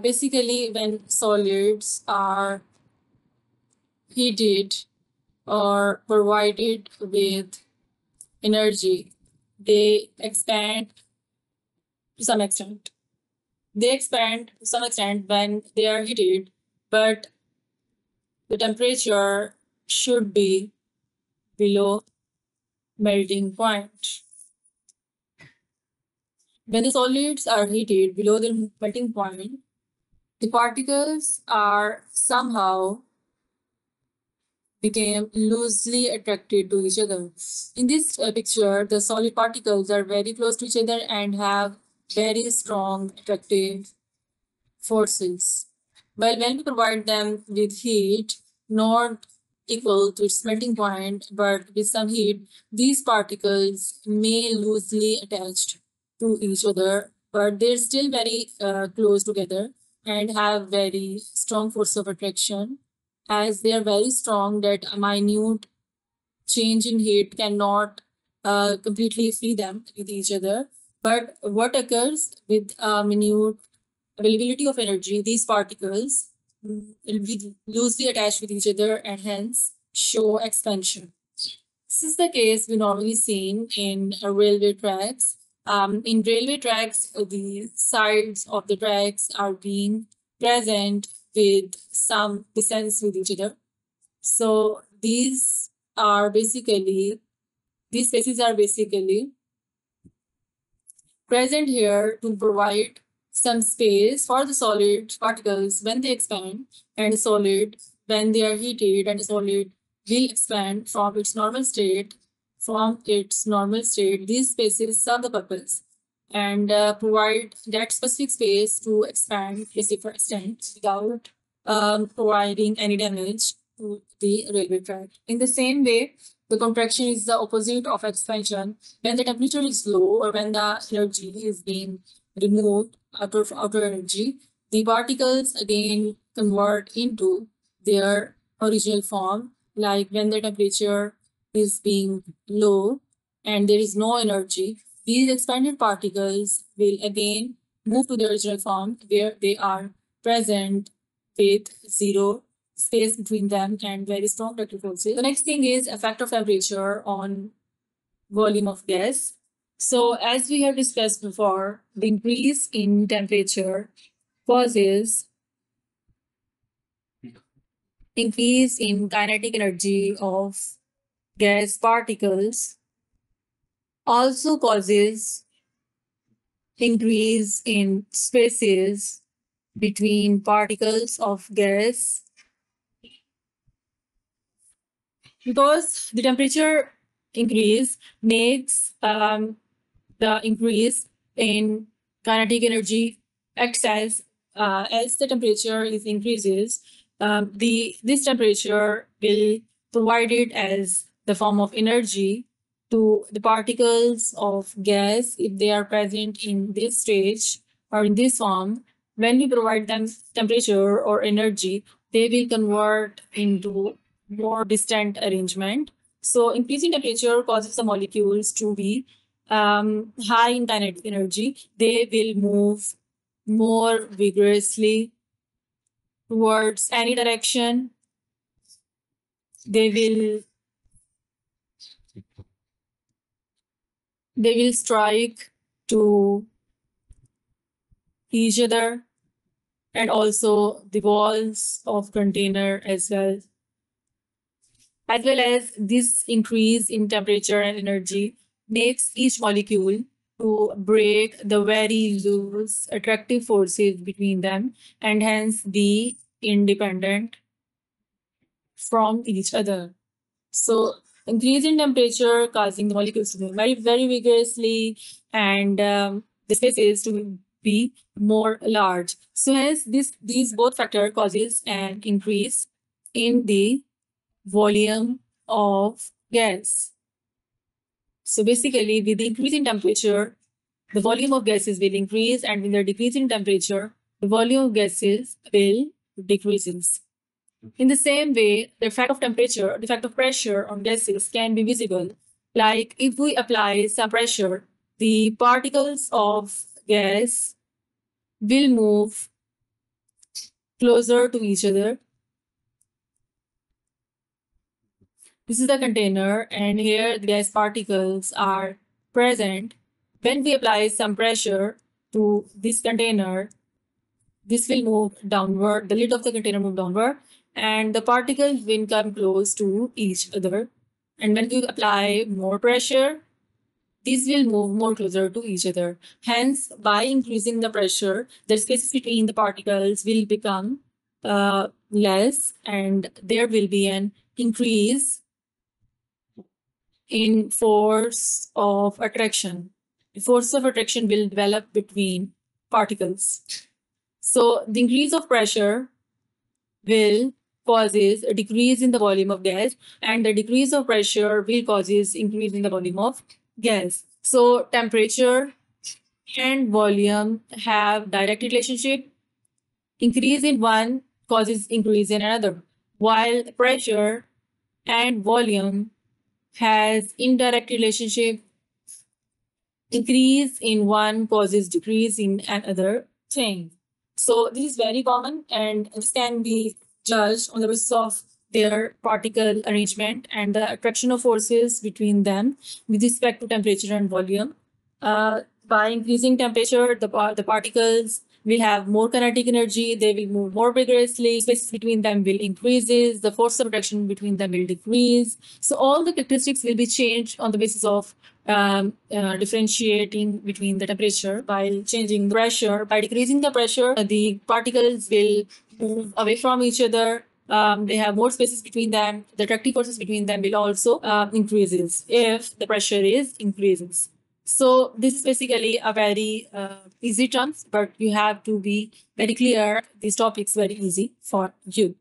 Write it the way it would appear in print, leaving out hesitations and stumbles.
Basically, when solids are heated or provided with energy, they expand to some extent. They expand to some extent when they are heated, but the temperature should be below melting point. When the solids are heated below the melting point, the particles are somehow became loosely attracted to each other. In this picture, the solid particles are very close to each other and have very strong attractive forces. But when we provide them with heat, not equal to its melting point, but with some heat, these particles may loosely attached to each other, but they're still very close together and have very strong force of attraction, as they are very strong that a minute change in heat cannot completely free them with each other. But what occurs with a minute availability of energy, these particles will be loosely attached with each other and hence show expansion. This is the case we normally seen in railway tracks. In railway tracks, the sides of the tracks are being present with some distance with each other. So these spaces are basically present here to provide some space for the solid particles when they expand, and the solid when they are heated, and the solid will expand from its normal state. These spaces serve the purpose and provide that specific space to expand a safer extent without providing any damage to the railway track. In the same way, the contraction is the opposite of expansion. When the temperature is low or when the energy is being removed out of outer energy, the particles again convert into their original form. Like when the temperature is being low and there is no energy, these expanded particles will again move to their original form where they are present with zero space between them and very strong attractive forces. The next thing is effect of temperature on volume of gas. So as we have discussed before, the increase in temperature causes increase in kinetic energy of gas particles, also causes increase in spaces between particles of gas, because the temperature increase makes the increase in kinetic energy acts as the temperature is increases, the this temperature will provide it as the form of energy to the particles of gas if they are present in this stage or in this form. When we provide them temperature or energy, they will convert into more distant arrangement. So increasing temperature causes the molecules to be high in kinetic energy. They will move more vigorously towards any direction. They will they will strike to each other and also the walls of container as well as this increase in temperature and energy makes each molecule to break the very loose attractive forces between them and hence be independent from each other. So increase in temperature causing the molecules to move very vigorously and the spaces to be more large. So hence these both factor causes an increase in the volume of gas. So basically, with the increase in temperature, the volume of gases will increase, and with the decrease in temperature, the volume of gases will decreases. In the same way, the effect of temperature, the effect of pressure on gases can be visible. Like if we apply some pressure, the particles of gas will move closer to each other. This is the container, and here the gas particles are present. When we apply some pressure to this container, this will move downward, the lid of the container move downward, and the particles will come close to each other. And when we apply more pressure, these will move more closer to each other. Hence, by increasing the pressure, the spaces between the particles will become less, and there will be an increase in force of attraction. The force of attraction will develop between particles. So the increase of pressure will causes a decrease in the volume of gas, and the decrease of pressure will causes increase in the volume of gas. So temperature and volume have direct relationship. Increase in one causes increase in another, while pressure and volume has indirect relationship. Increase in one causes decrease in another thing. So this is very common, and this can be judged on the basis of their particle arrangement and the attraction of forces between them with respect to temperature and volume. By increasing temperature, the particles will have more kinetic energy. They will move more vigorously. Space between them will increases. The force of attraction between them will decrease. So all the characteristics will be changed on the basis of differentiating between the temperature while changing the pressure. By decreasing the pressure, the particles will move away from each other. They have more spaces between them. The attractive forces between them will also increases if the pressure is increases. So this is basically a very easy terms, but you have to be very clear. These topics very easy for you.